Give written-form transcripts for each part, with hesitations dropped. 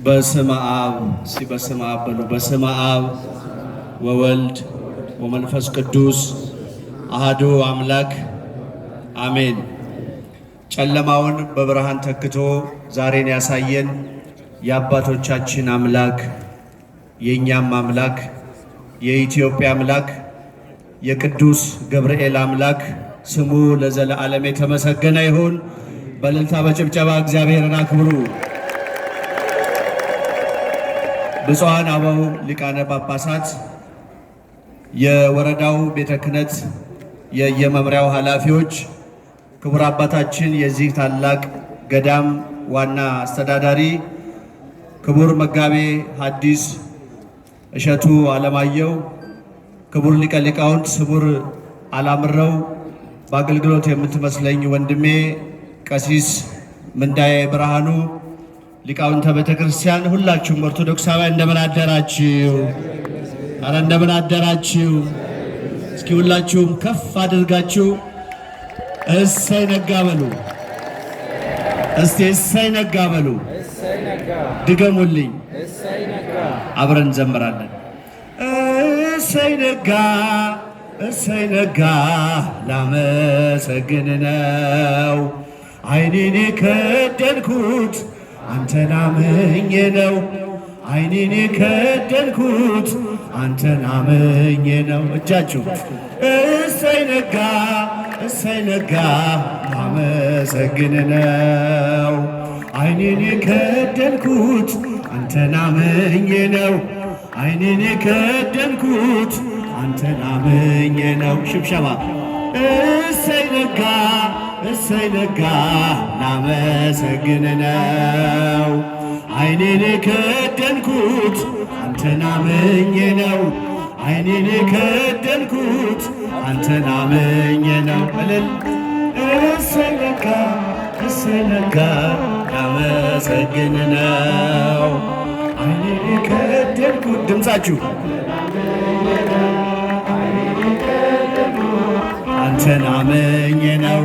በስመ አብ በስመ አብ በሉ። በስመ አብ ወወልድ ወመንፈስ ቅዱስ አሐዱ አምላክ አሜን። ጨለማውን በብርሃን ተክቶ ዛሬን ያሳየን የአባቶቻችን አምላክ የእኛም አምላክ የኢትዮጵያ አምላክ የቅዱስ ገብርኤል አምላክ ስሙ ለዘለዓለም የተመሰገነ ይሁን። በእልልታ በጭብጨባ እግዚአብሔርን አክብሩ። ብፁዓን አበው ሊቃነ ጳጳሳት፣ የወረዳው ቤተ ክህነት የየመምሪያው ኃላፊዎች፣ ክቡር አባታችን የዚህ ታላቅ ገዳም ዋና አስተዳዳሪ ክቡር መጋቤ ሐዲስ እሸቱ አለማየሁ፣ ክቡር ሊቀ ሊቃውንት ስሙር አላምረው፣ በአገልግሎት የምትመስለኝ ወንድሜ ቀሲስ ምንዳዬ ብርሃኑ፣ ሊቃውንተ ቤተ ክርስቲያን ሁላችሁም ኦርቶዶክሳውያን እንደምን አደራችሁ? አረ እንደምን አደራችሁ? እስኪ ሁላችሁም ከፍ አድርጋችሁ እሰይ ነጋ በሉ። እስቲ እሰይ ነጋ በሉ። ድገሙልኝ። አብረን እንዘምራለን። እሰይ ነጋ እሰይ ነጋ ላመሰግን ነው ዓይኔን የከደንኩት አንተን አምኜ ነው። ዓይኔን የከደንኩት አንተን አምኜ ነው። እጃችሁ እሰይ ነጋ እሰይ ነጋ ላመሰግን ነው ዓይኔን የከደንኩት አንተን አምኜ ነው። ዓይኔን የከደንኩት አንተን አምኜ ነው። ሽብሸባ እሰይ ነጋ እሰይ ነጋ ላመሰግን ነው ዓይኔን የከደንኩት አንተን አምኜ ነው። ዓይኔን የከደንኩት አንተን አምኜ ነው። እልል እሰይ ነጋ እሰይ ነጋ ላመሰግን ነው ዓይኔን የከደንኩት። ድምፃችሁ አንተን አምኜ ነው።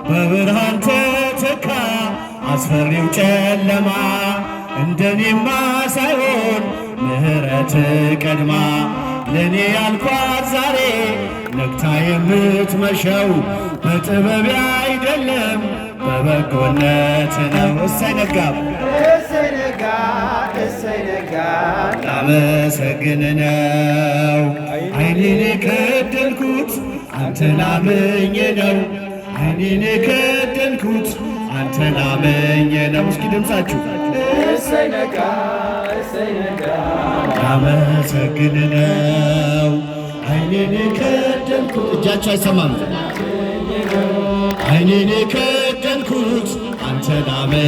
በብርሃን ተተካ አስፈሪው ጨለማ፣ እንደኔማ ሳይሆን ምሕረት ቀድማ ለኔ ያልኳት ዛሬ ነግታ የምትመሸው በጥበብ አይደለም በበጎነት ነው። እሰይ ነጋ እሰይ ነጋ እሰይ ነጋ ላመሰግን ነው ዓይኔን የከደንኩት አንተን አምኜ ነው። ዓይኔን የከደንኩት አንተን አምኜ ነው። እስኪ ድምፃችሁ እሰይ ነጋ እሰይ ነጋ ላመሰግን ነው ዓይኔን የከደንኩት። እጃችሁ አይሰማም። ዓይኔን የከደንኩት አንተን አምኜ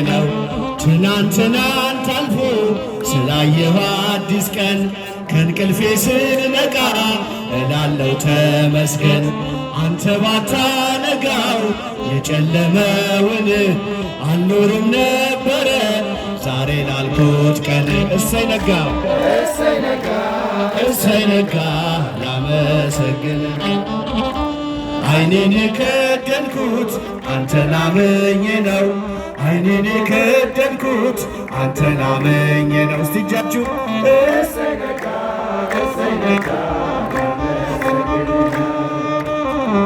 ነው። ትናንትናንት አልፎ ስላየሁ አዲስ ቀን ከእንቅልፌ ስነቃ እላለው ተመስገን። አንተ ባታነጋው የጨለመውን አልኖርም ነበረ ዛሬ ላልኩት ቀን። እሰይ ነጋ እሰይ ነጋ እሰይ ነጋ ላመሰግን ዓይኔን የከደንኩት አንተን አምኜ ነው። ዓይኔን የከደንኩት አንተን አምኜ ነው። እስቲ እጃችሁ እሰይ ነጋ እሰይ ነጋ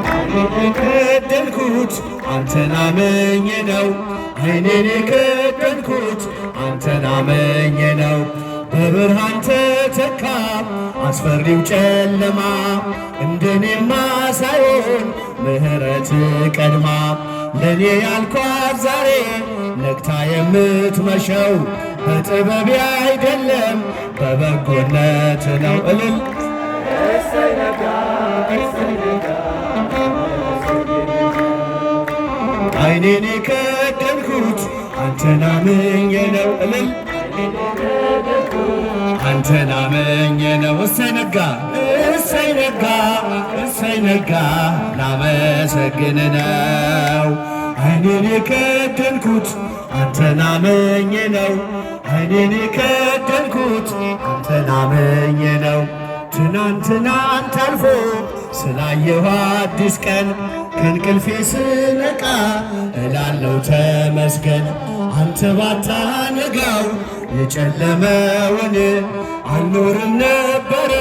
ዓይኔን የከደንኩት አንተን አምኜ ነው። ዓይኔን የከደንኩት አንተን አምኜ ነው። በብርሃን ተተካ አስፈሪው ጨለማ፣ እንደኔማ ሳይሆን ምሕረት ቀድማ ለኔ ያልኳት ዛሬ ነግታ የምትመሸው በጥበብ አይደለም በበጎነት ነው። እልል እሰይ ነጋ እሰይ ነጋ ዓይኔን የከደንኩት አንተን አምኜ ነው። እልል አንተን አምኜ ነው። እሰይ ነጋ እሰይ ነጋ እሰይ ነጋ ላመሰግን ነው ዓይኔን የከደንኩት አንተን አምኜ ነው። ዓይኔን የከደንኩት አንተን አምኜ ነው። ትናንትናን ታልፎ ስላየሁ አዲስ ቀን ከእንቅልፌ ስነቃ እላለው ተመስገን። አንተ ባታነጋው የጨለመውን አልኖርም ነበረ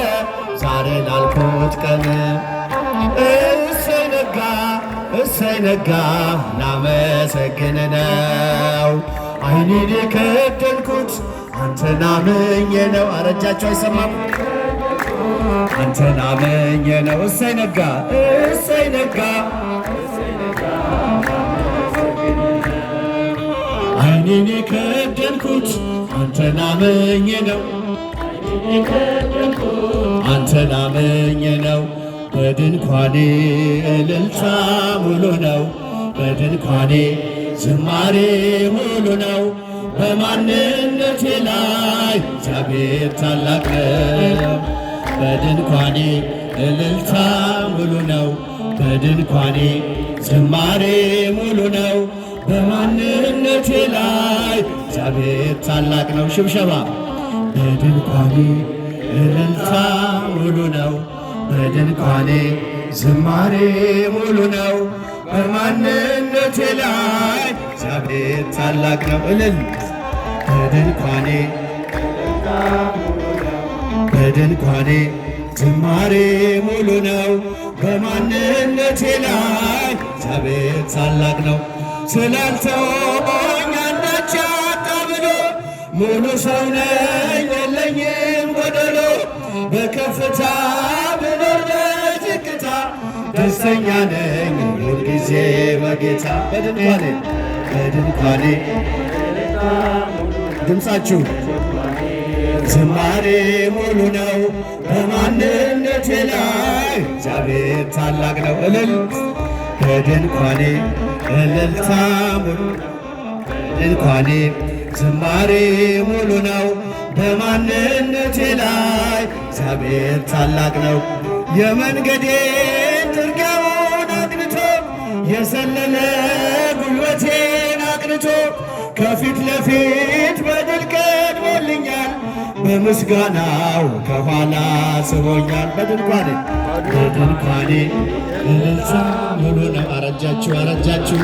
ዛሬ ላልኩት ቀን። እሰይ ነጋ እሰይ ነጋ ላመሰግን ነው ዓይኔን የከደንኩት አንተን አምኜ ነው። አረጃቸው አይሰማም አንተን አምኜ ነው። እሰይ ነጋ እሰይ ነጋ ዓይኔን የከደንኩት አንተን አምኜ ነው አንተን አምኜ ነው። በድንኳኔ እልልታ ሙሉ ነው በድንኳኔ ዝማሬ ሙሉ ነው። በማንነቴ ላይ እግዚአብሔር ታላቅ ነው። በድንኳኔ እልልታ ሙሉ ነው በድንኳኔ ዝማሬ ሙሉ ነው። በማንነቴ ላይ እግዚአብሔር ታላቅ ነው። ሽብሸባ በድንኳኔ እልልታ ሙሉ ነው በድንኳኔ ዝማሬ ሙሉ ነው። በማንነቴ ላይ እግዚአብሔር ታላቅ ነው። እልል በድንኳኔ በድንኳኔ ዝማሬ ሙሉ ነው። በማንነቴ ላይ እግዚአብሔር ታላቅ ነው። ስላልተወኝ አንዳች አጣ ብሎ ሙሉ ሰው ነኝ የለኝም ጎደሎ። በከፍታ ብኖር በዝቅታ ደስተኛ ነኝ ሁልጊዜ በጌታ። በድንኳኔ በድንኳኔ ድምፃችሁ ዝማሬ ሙሉ ነው። በማንነቴ ላይ እግዚአብሔር ታላቅ ነው። እልል በድንኳኔ እልልታ ሙሉ በድንኳኔ ዝማሬ ሙሉ ነው። በማንነቴ ላይ እግዚአብሔር ታላቅ ነው። የመንገዴን ጥርጊያውን አቅንቶ የሰለለ ጉልበቴን አቅንቶ ከፊት ለፊት በድል ቀድሞልኛል። በምስጋናው ከኋላ ስቦኛል። በድንኳኔ በድንኳኔ እልልታ ሙሉ ነው። አረጃችሁ አረጃችሁ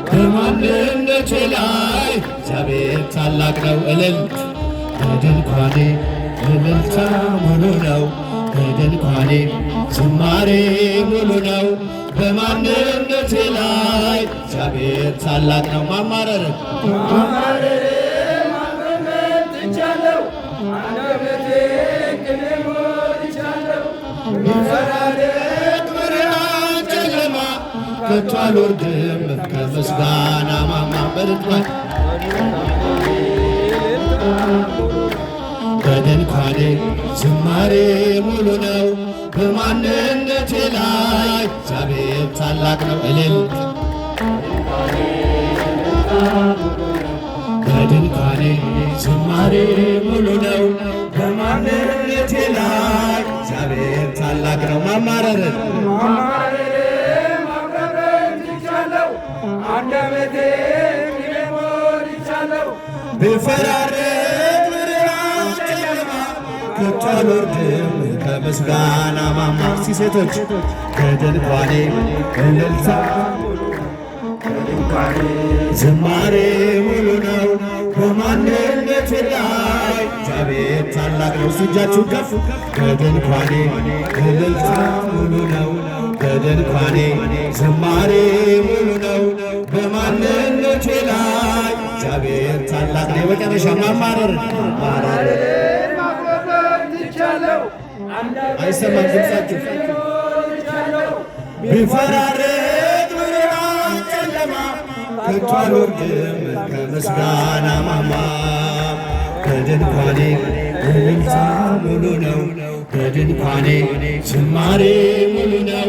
በማንነቴ ላይ እግዚአብሔር ታላቅ ነው። እልል በድንኳኔ እልልታ ሙሉ ነው በድንኳኔ ዝማሬ ሙሉ ነው። በማንነቴ ላይ እግዚአብሔር ታላቅ ነው። ማማረር ትቻለው አንደበቴ ቅኔ ሞልቻለሁ። ቢፈራረቅ ብርሃን ጨለማ ከቶ አልወርድም ከምስጋና ማማ። በድንኳኔ በድንኳኔ ዝማሬ ሙሉ ነው። በማንነቴ ላይ እግዚአብሔር ታላቅ ነው። እልል በድንኳኔ ዝማሬ ሙሉ ነው። በማንነቴ ላይ እግዚአብሔር ታላቅ ነው። ማማረርን ማቅረብን ትቻለው አንደበቴ ቅኔ ሞልቻለሁ። ቢፈራረቅ ብርሃን ጨለማ ከቶ አልወርድም ከምስጋና ማማ። ሴቶች በድንኳኔ እልልታ ዝማሬ ሙሉ ነው። በማንነቴ ላይ እግዚአብሔር ታላቅ ነው። እጃችሁ ከፍ በድንኳኔ እልልታ ሙሉ ነው። በድንኳኔ ዝማሬ ሙሉ ነው። በማንነቴ ላይ እግዚአብሔር ታላቅ ነው። የመጨረሻ ማማረር አይሰማም ድምፃችሁ። ቢፈራረቅ ብርሃን ጨለማ ከቶ አልወርድም ከምስጋና ማማ። በድንኳኔ እልልታ ሙሉ ነው። በድንኳኔ ዝማሬ ሙሉ ነው።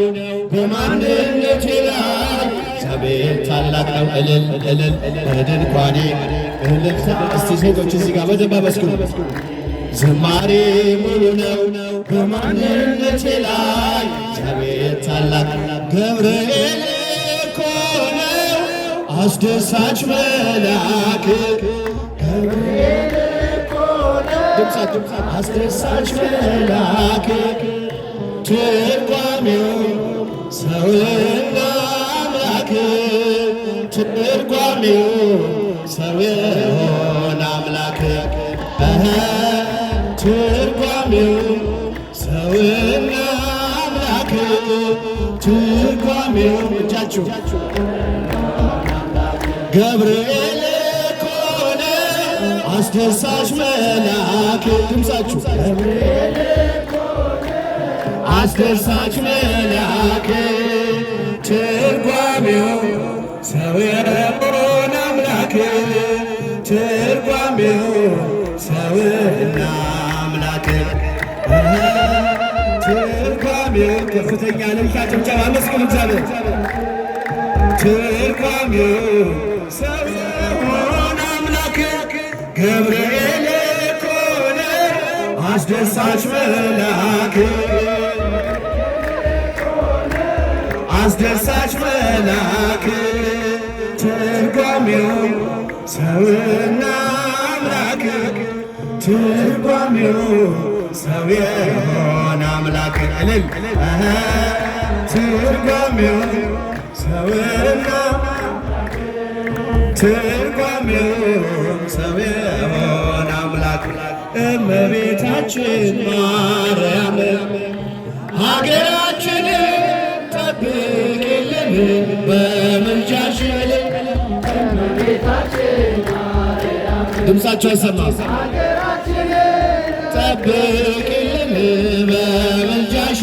በማንነቴ ላይ እግዚአብሔር ታላቅ ነው። እልል እልል በድንኳኔ እልልታ። እስቲ ሴቶች እዚህ ጋር በደንብ አመስግኑ። ዝማሬ ሙሉ ነው። በማንነቴ ላይ እግዚአብሔር ታላቅ። ገብርኤል እኮ ነው አስደሳች መልአክ። ገብርኤል እኮ ነው አስደሳች መልአክ ትርጓሜው ሰውና አምላክ ትርጓሜው ሰው የሆነ አምላክ ትርጓሜው ሰውና አምላክ ትርጓሜው እጃችሁ ገብርኤል ኮነ አስደሳች መልአክ ድምፃችሁ ገብርኤል አስደሳች መልአክ ትርጓሜው ሰው የሆነ አምላክ ትርጓሜው ሰውና አምላክ ትርጓሜው ከፍተኛ ልልታ ጭብጨባ መስቀል እግዚአብሔር ትርጓሜው ሰው የሆነ አምላክ ገብርኤል ኮነ አስደሳች መልአክ አስደሳች መልአክ ትርጓሜው ሰውና አምላክ ትርጓሜው ሰው የሆነ አምላክ እልል ትርጓሜው ሰውና ትርጓሜው ሰው የሆነ አምላክ እመቤታችን ማርያም ሀገራችንን ጠብቂልን በምልጃሽ ድምፃቸው አይሰማም። ጠብቂልን በምልጃሽ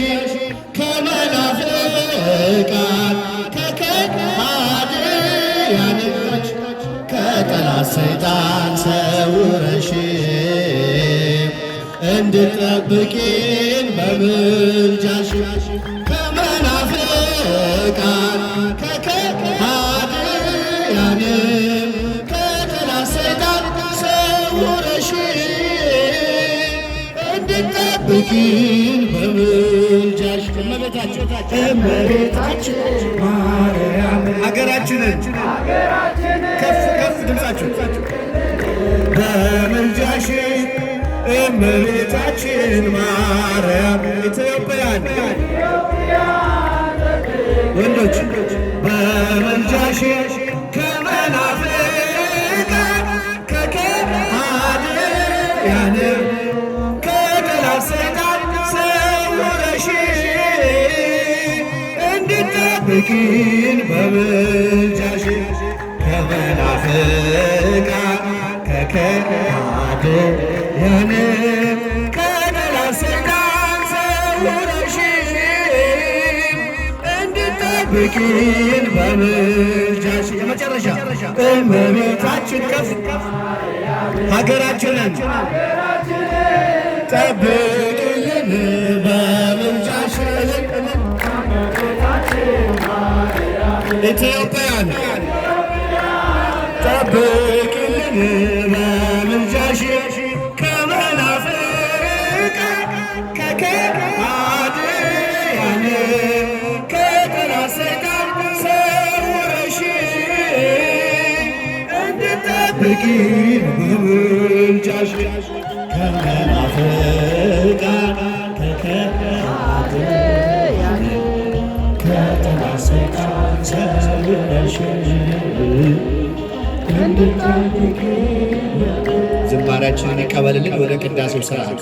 ከመናፍቃን ከከሃዲያን ከጠላት ሰይጣን ሰውረሽ እንድጠብቂን በምልጃሽ ከመናፍቃን ከከሃዲያን ከጠላት ሰይጣን ሰውረሽ እንድጠብቂን በምልጃሽ እመቤታችን ማርያም ሀገራችንን ከፍ ከፍ ድምፃችሁ በምልጃሽ እመቤታችን ማርያም ኢትዮጵያን ወንዶች በምልጃሽ ከመናፍቃን ከከሃዲያን ከጠላት ሰይጣን ሰውረሽ እንድጠብቂን በምልጃሽ ከመናፍቃን ከከሃዲያን ከጠላት ሰይጣን ሰውረሽ እንድጠብቂን በምልጃሽ የመጨረሻ እመቤታችን ከፍ ሀገራችንን ጠብቂልን በምልጃሽ ኢትዮጵያን ጠብቂልን በምልጃሽ ከመናፍቃን ከከሃዲያን ከጠላት ሰይጣን ሰውረሽ እንድጠብቂን በምልጃሽ ከመናፍቃን ከከሃዲያን ከጠላት ሰይጣን ሰውረሽ ዝማሬያችንን ይቀበልልን። ወደ ቅዳሴው ስርዓት